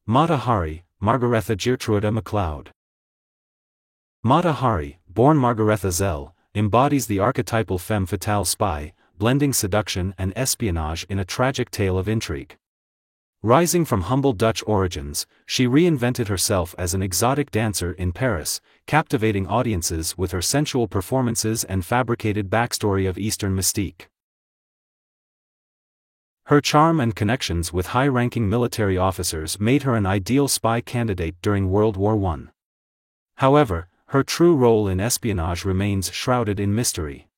Mata Hari, Margaretha Geertruida MacLeod. Mata Hari, born Margaretha Zell, embodies the archetypal femme fatale spy, blending seduction and espionage in a tragic tale of intrigue. Rising from humble Dutch origins, she reinvented herself as an exotic dancer in Paris, captivating audiences with her sensual performances and fabricated backstory of Eastern mystique. Her charm and connections with high-ranking military officers made her an ideal spy candidate during World War I. However, her true role in espionage remains shrouded in mystery.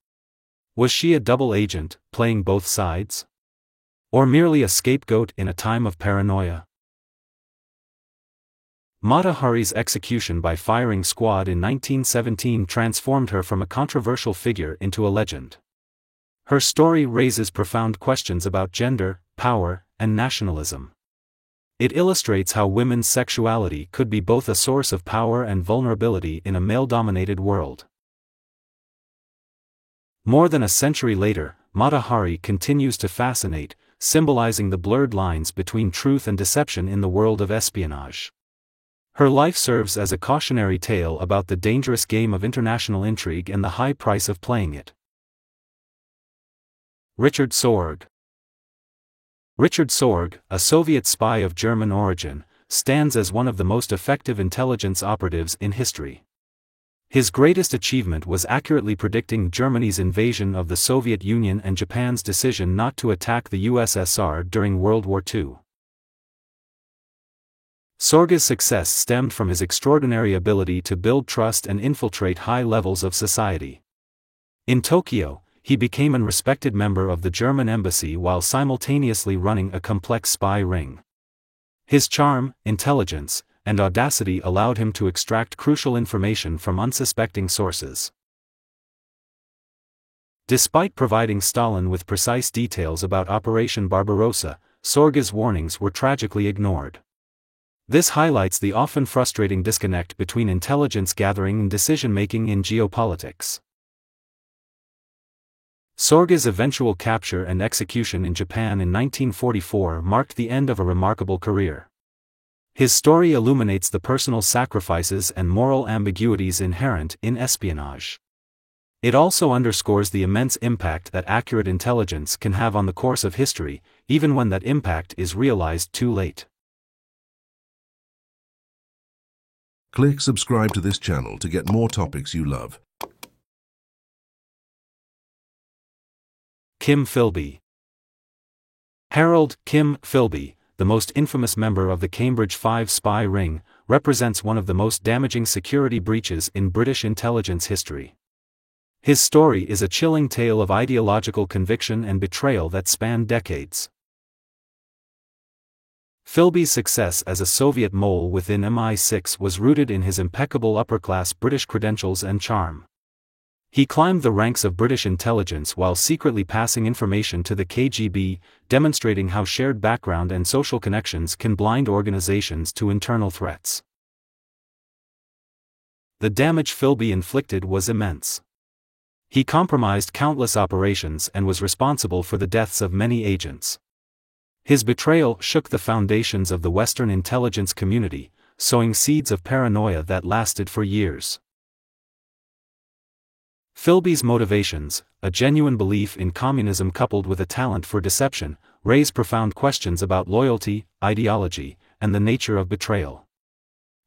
Was she a double agent, playing both sides? Or merely a scapegoat in a time of paranoia? Mata Hari's execution by firing squad in 1917 transformed her from a controversial figure into a legend. Her story raises profound questions about gender, power, and nationalism. It illustrates how women's sexuality could be both a source of power and vulnerability in a male-dominated world. More than a century later, Mata Hari continues to fascinate, symbolizing the blurred lines between truth and deception in the world of espionage. Her life serves as a cautionary tale about the dangerous game of international intrigue and the high price of playing it. Richard Sorge. Richard Sorge, a Soviet spy of German origin, stands as one of the most effective intelligence operatives in history. His greatest achievement was accurately predicting Germany's invasion of the Soviet Union and Japan's decision not to attack the USSR during World War II. Sorge's success stemmed from his extraordinary ability to build trust and infiltrate high levels of society. In Tokyo, he became a respected member of the German embassy while simultaneously running a complex spy ring. His charm, intelligence, and audacity allowed him to extract crucial information from unsuspecting sources. Despite providing Stalin with precise details about Operation Barbarossa, Sorge's warnings were tragically ignored. This highlights the often frustrating disconnect between intelligence gathering and decision-making in geopolitics. Sorge's eventual capture and execution in Japan in 1944 marked the end of a remarkable career. His story illuminates the personal sacrifices and moral ambiguities inherent in espionage. It also underscores the immense impact that accurate intelligence can have on the course of history, even when that impact is realized too late. Click subscribe to this channel to get more topics you love. Kim Philby. Harold Kim Philby, the most infamous member of the Cambridge Five spy ring, represents one of the most damaging security breaches in British intelligence history. His story is a chilling tale of ideological conviction and betrayal that spanned decades. Philby's success as a Soviet mole within MI6 was rooted in his impeccable upper-class British credentials and charm. He climbed the ranks of British intelligence while secretly passing information to the KGB, demonstrating how shared background and social connections can blind organizations to internal threats. The damage Philby inflicted was immense. He compromised countless operations and was responsible for the deaths of many agents. His betrayal shook the foundations of the Western intelligence community, sowing seeds of paranoia that lasted for years. Philby's motivations, a genuine belief in communism coupled with a talent for deception, raise profound questions about loyalty, ideology, and the nature of betrayal.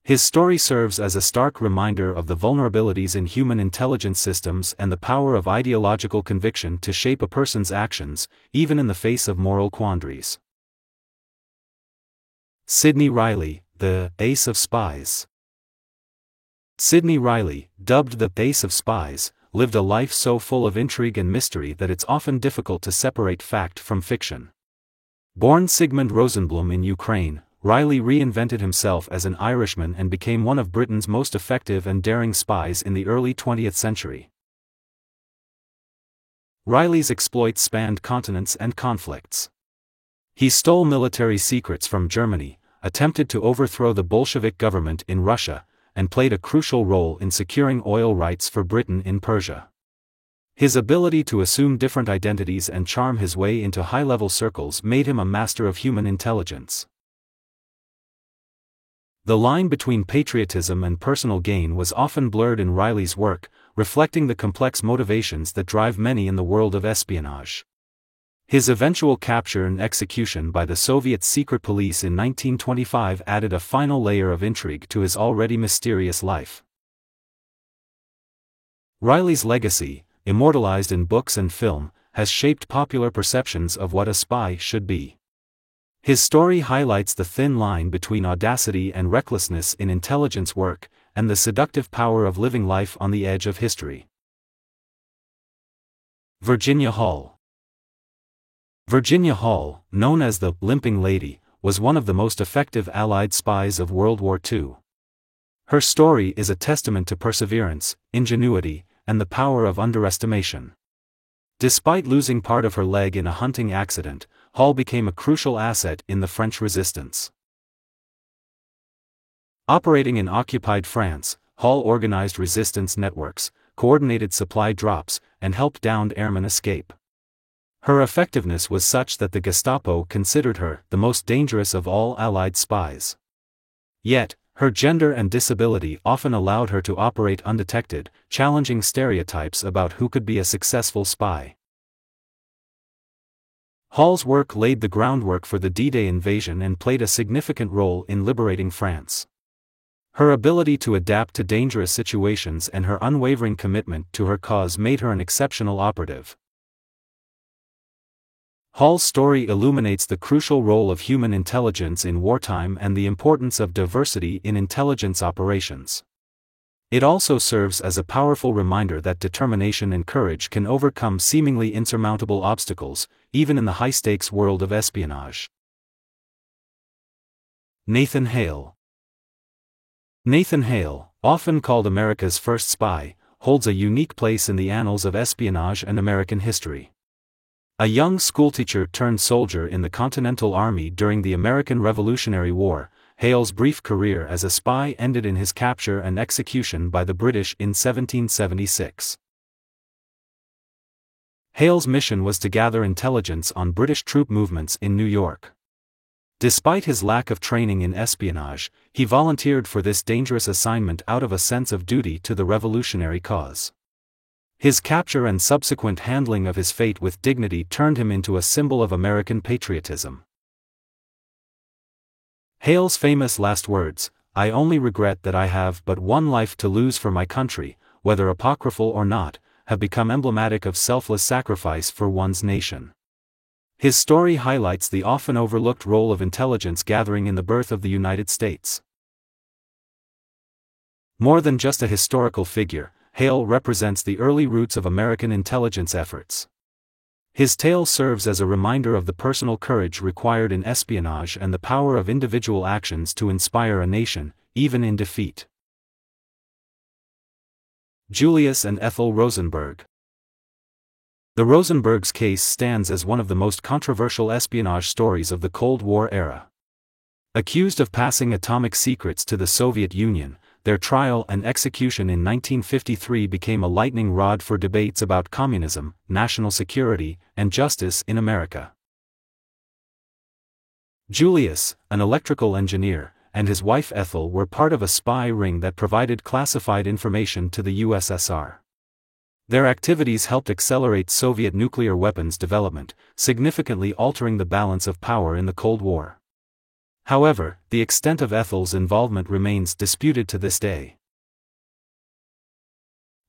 His story serves as a stark reminder of the vulnerabilities in human intelligence systems and the power of ideological conviction to shape a person's actions, even in the face of moral quandaries. Sidney Reilly, the Ace of Spies. Sidney Reilly, dubbed the Ace of Spies, lived a life so full of intrigue and mystery that it's often difficult to separate fact from fiction. Born Sigmund Rosenblum in Ukraine, Reilly reinvented himself as an Irishman and became one of Britain's most effective and daring spies in the early 20th century. Reilly's exploits spanned continents and conflicts. He stole military secrets from Germany, attempted to overthrow the Bolshevik government in Russia, and played a crucial role in securing oil rights for Britain in Persia. His ability to assume different identities and charm his way into high-level circles made him a master of human intelligence. The line between patriotism and personal gain was often blurred in Riley's work, reflecting the complex motivations that drive many in the world of espionage. His eventual capture and execution by the Soviet secret police in 1925 added a final layer of intrigue to his already mysterious life. Riley's legacy, immortalized in books and film, has shaped popular perceptions of what a spy should be. His story highlights the thin line between audacity and recklessness in intelligence work, and the seductive power of living life on the edge of history. Virginia Hall. Virginia Hall, known as the Limping Lady, was one of the most effective Allied spies of World War II. Her story is a testament to perseverance, ingenuity, and the power of underestimation. Despite losing part of her leg in a hunting accident, Hall became a crucial asset in the French resistance. Operating in occupied France, Hall organized resistance networks, coordinated supply drops, and helped downed airmen escape. Her effectiveness was such that the Gestapo considered her the most dangerous of all Allied spies. Yet, her gender and disability often allowed her to operate undetected, challenging stereotypes about who could be a successful spy. Hall's work laid the groundwork for the D-Day invasion and played a significant role in liberating France. Her ability to adapt to dangerous situations and her unwavering commitment to her cause made her an exceptional operative. Hall's story illuminates the crucial role of human intelligence in wartime and the importance of diversity in intelligence operations. It also serves as a powerful reminder that determination and courage can overcome seemingly insurmountable obstacles, even in the high-stakes world of espionage. Nathan Hale. Nathan Hale, often called America's first spy, holds a unique place in the annals of espionage and American history. A young schoolteacher turned soldier in the Continental Army during the American Revolutionary War, Hale's brief career as a spy ended in his capture and execution by the British in 1776. Hale's mission was to gather intelligence on British troop movements in New York. Despite his lack of training in espionage, he volunteered for this dangerous assignment out of a sense of duty to the revolutionary cause. His capture and subsequent handling of his fate with dignity turned him into a symbol of American patriotism. Hale's famous last words, "I only regret that I have but one life to lose for my country, whether apocryphal or not," have become emblematic of selfless sacrifice for one's nation. His story highlights the often overlooked role of intelligence gathering in the birth of the United States. More than just a historical figure, Hale represents the early roots of American intelligence efforts. His tale serves as a reminder of the personal courage required in espionage and the power of individual actions to inspire a nation, even in defeat. Julius and Ethel Rosenberg. The Rosenbergs case stands as one of the most controversial espionage stories of the Cold War era. Accused of passing atomic secrets to the Soviet Union, their trial and execution in 1953 became a lightning rod for debates about communism, national security, and justice in America. Julius, an electrical engineer, and his wife Ethel were part of a spy ring that provided classified information to the USSR. Their activities helped accelerate Soviet nuclear weapons development, significantly altering the balance of power in the Cold War. However, the extent of Ethel's involvement remains disputed to this day.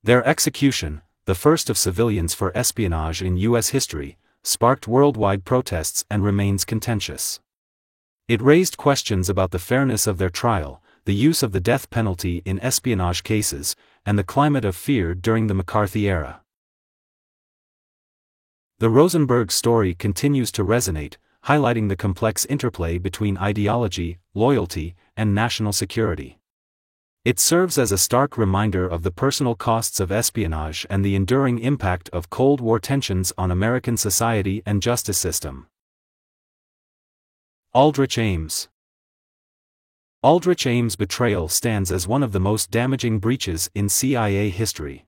Their execution, the first of civilians for espionage in U.S. history, sparked worldwide protests and remains contentious. It raised questions about the fairness of their trial, the use of the death penalty in espionage cases, and the climate of fear during the McCarthy era. The Rosenberg story continues to resonate, highlighting the complex interplay between ideology, loyalty, and national security. It serves as a stark reminder of the personal costs of espionage and the enduring impact of Cold War tensions on American society and justice system. Aldrich Ames. Aldrich Ames' betrayal stands as one of the most damaging breaches in CIA history.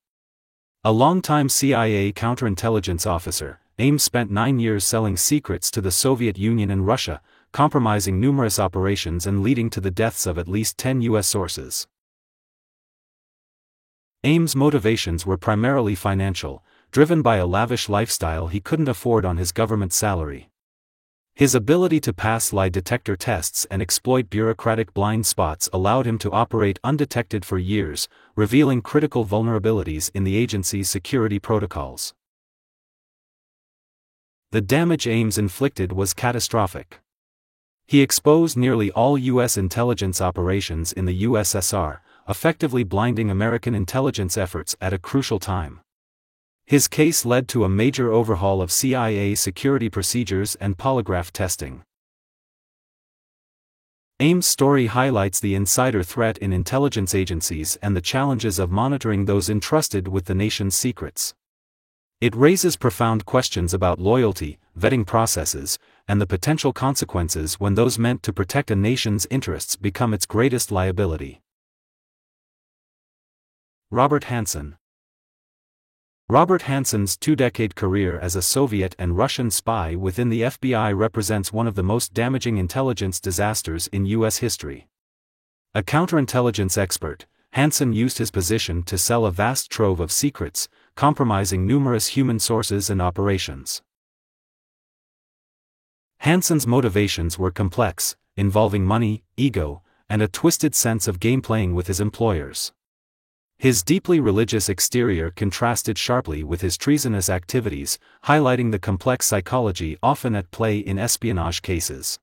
A longtime CIA counterintelligence officer, Ames spent 9 years selling secrets to the Soviet Union and Russia, compromising numerous operations and leading to the deaths of at least 10 U.S. sources. Ames' motivations were primarily financial, driven by a lavish lifestyle he couldn't afford on his government salary. His ability to pass lie detector tests and exploit bureaucratic blind spots allowed him to operate undetected for years, revealing critical vulnerabilities in the agency's security protocols. The damage Ames inflicted was catastrophic. He exposed nearly all U.S. intelligence operations in the USSR, effectively blinding American intelligence efforts at a crucial time. His case led to a major overhaul of CIA security procedures and polygraph testing. Ames' story highlights the insider threat in intelligence agencies and the challenges of monitoring those entrusted with the nation's secrets. It raises profound questions about loyalty, vetting processes, and the potential consequences when those meant to protect a nation's interests become its greatest liability. Robert Hanssen. Robert Hanssen's two-decade career as a Soviet and Russian spy within the FBI represents one of the most damaging intelligence disasters in U.S. history. A counterintelligence expert, Hanssen used his position to sell a vast trove of secrets, compromising numerous human sources and operations. Hanssen's motivations were complex, involving money, ego, and a twisted sense of game-playing with his employers. His deeply religious exterior contrasted sharply with his treasonous activities, highlighting the complex psychology often at play in espionage cases.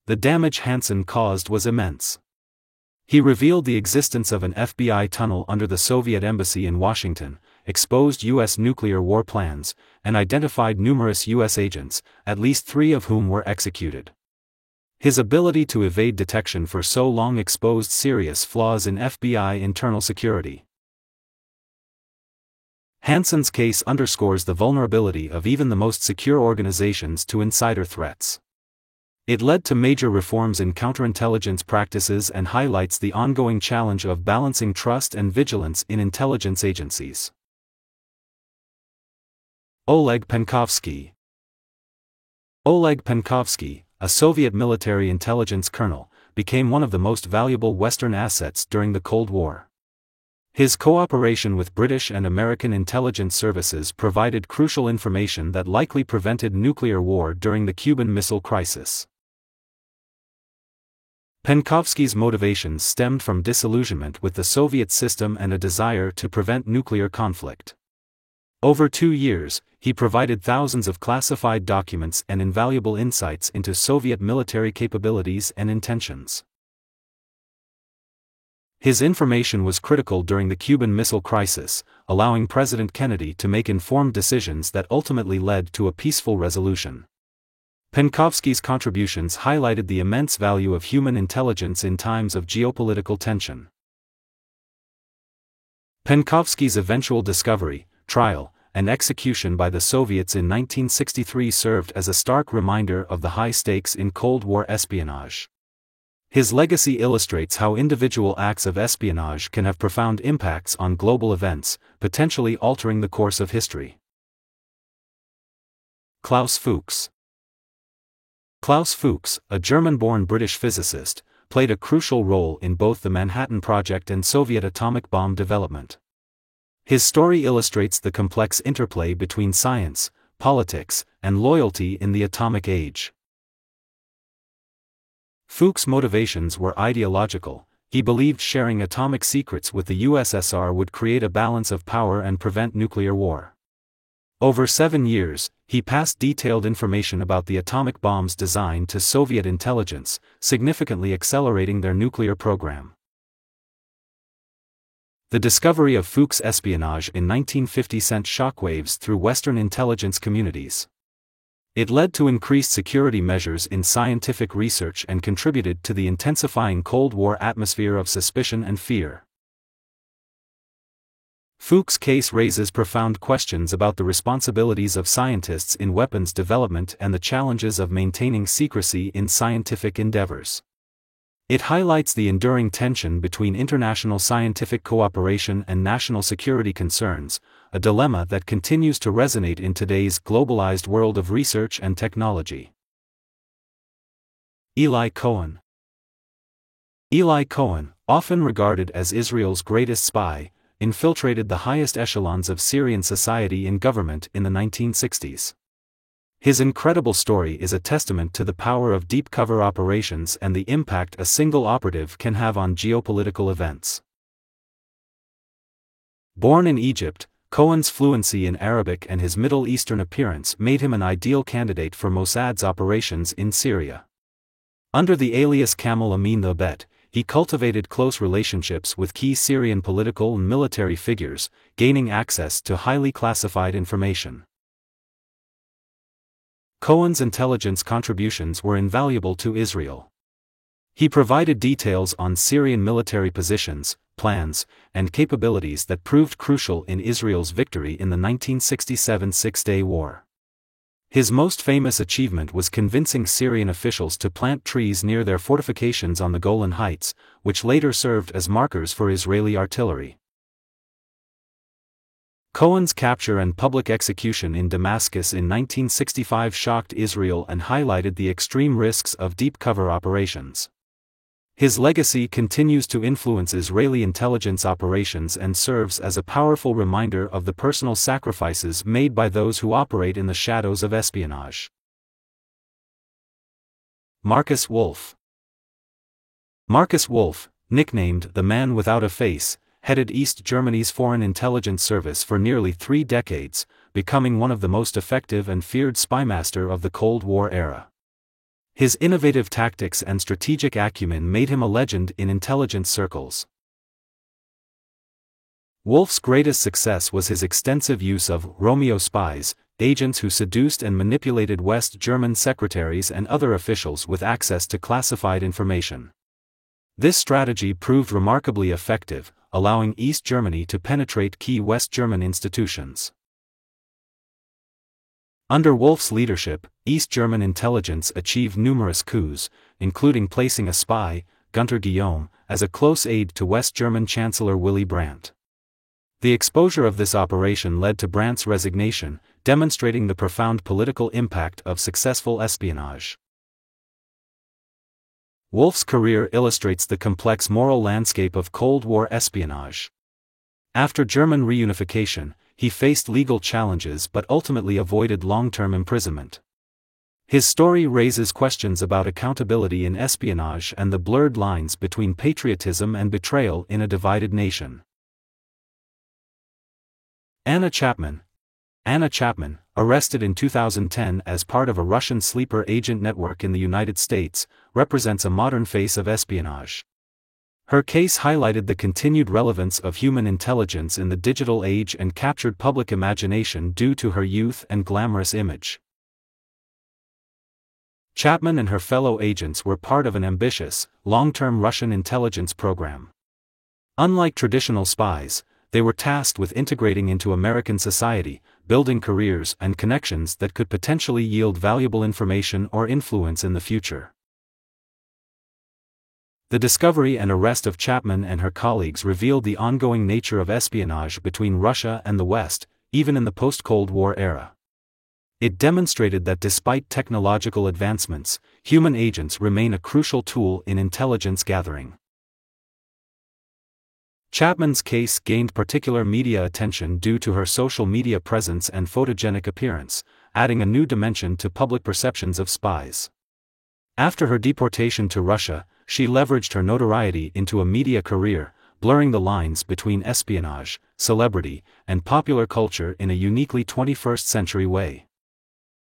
The damage Hanssen caused was immense. He revealed the existence of an FBI tunnel under the Soviet embassy in Washington, exposed U.S. nuclear war plans, and identified numerous U.S. agents, at least 3 of whom were executed. His ability to evade detection for so long exposed serious flaws in FBI internal security. Hanssen's case underscores the vulnerability of even the most secure organizations to insider threats. It led to major reforms in counterintelligence practices and highlights the ongoing challenge of balancing trust and vigilance in intelligence agencies. Oleg Penkovsky. Oleg Penkovsky, a Soviet military intelligence colonel, became one of the most valuable Western assets during the Cold War. His cooperation with British and American intelligence services provided crucial information that likely prevented nuclear war during the Cuban Missile Crisis. Penkovsky's motivations stemmed from disillusionment with the Soviet system and a desire to prevent nuclear conflict. Over 2 years, he provided thousands of classified documents and invaluable insights into Soviet military capabilities and intentions. His information was critical during the Cuban Missile Crisis, allowing President Kennedy to make informed decisions that ultimately led to a peaceful resolution. Penkovsky's contributions highlighted the immense value of human intelligence in times of geopolitical tension. Penkovsky's eventual discovery, trial, and execution by the Soviets in 1963 served as a stark reminder of the high stakes in Cold War espionage. His legacy illustrates how individual acts of espionage can have profound impacts on global events, potentially altering the course of history. Klaus Fuchs. Klaus Fuchs, a German-born British physicist, played a crucial role in both the Manhattan Project and Soviet atomic bomb development. His story illustrates the complex interplay between science, politics, and loyalty in the atomic age. Fuchs' motivations were ideological. He believed sharing atomic secrets with the USSR would create a balance of power and prevent nuclear war. Over 7 years, he passed detailed information about the atomic bomb's design to Soviet intelligence, significantly accelerating their nuclear program. The discovery of Fuchs' espionage in 1950 sent shockwaves through Western intelligence communities. It led to increased security measures in scientific research and contributed to the intensifying Cold War atmosphere of suspicion and fear. Fuchs' case raises profound questions about the responsibilities of scientists in weapons development and the challenges of maintaining secrecy in scientific endeavors. It highlights the enduring tension between international scientific cooperation and national security concerns, a dilemma that continues to resonate in today's globalized world of research and technology. Eli Cohen. Eli Cohen, often regarded as Israel's greatest spy, infiltrated the highest echelons of Syrian society and government in the 1960s. His incredible story is a testament to the power of deep cover operations and the impact a single operative can have on geopolitical events. Born in Egypt, Cohen's fluency in Arabic and his Middle Eastern appearance made him an ideal candidate for Mossad's operations in Syria. Under the alias Kamel Amin the Bet, he cultivated close relationships with key Syrian political and military figures, gaining access to highly classified information. Cohen's intelligence contributions were invaluable to Israel. He provided details on Syrian military positions, plans, and capabilities that proved crucial in Israel's victory in the 1967 Six-Day War. His most famous achievement was convincing Syrian officials to plant trees near their fortifications on the Golan Heights, which later served as markers for Israeli artillery. Cohen's capture and public execution in Damascus in 1965 shocked Israel and highlighted the extreme risks of deep cover operations. His legacy continues to influence Israeli intelligence operations and serves as a powerful reminder of the personal sacrifices made by those who operate in the shadows of espionage. Markus Wolf. Markus Wolf, nicknamed the Man Without a Face, headed East Germany's Foreign Intelligence Service for nearly 3 decades, becoming one of the most effective and feared spymaster of the Cold War era. His innovative tactics and strategic acumen made him a legend in intelligence circles. Wolf's greatest success was his extensive use of Romeo spies, agents who seduced and manipulated West German secretaries and other officials with access to classified information. This strategy proved remarkably effective, allowing East Germany to penetrate key West German institutions. Under Wolf's leadership, East German intelligence achieved numerous coups, including placing a spy, Gunter Guillaume, as a close aide to West German Chancellor Willy Brandt. The exposure of this operation led to Brandt's resignation, demonstrating the profound political impact of successful espionage. Wolf's career illustrates the complex moral landscape of Cold War espionage. After German reunification, he faced legal challenges but ultimately avoided long-term imprisonment. His story raises questions about accountability in espionage and the blurred lines between patriotism and betrayal in a divided nation. Anna Chapman. Anna Chapman, arrested in 2010 as part of a Russian sleeper agent network in the United States, represents a modern face of espionage. Her case highlighted the continued relevance of human intelligence in the digital age and captured public imagination due to her youth and glamorous image. Chapman and her fellow agents were part of an ambitious, long-term Russian intelligence program. Unlike traditional spies, they were tasked with integrating into American society, building careers and connections that could potentially yield valuable information or influence in the future. The discovery and arrest of Chapman and her colleagues revealed the ongoing nature of espionage between Russia and the West, even in the post-Cold War era. It demonstrated that despite technological advancements, human agents remain a crucial tool in intelligence gathering. Chapman's case gained particular media attention due to her social media presence and photogenic appearance, adding a new dimension to public perceptions of spies. After her deportation to Russia, she leveraged her notoriety into a media career, blurring the lines between espionage, celebrity, and popular culture in a uniquely 21st-century way.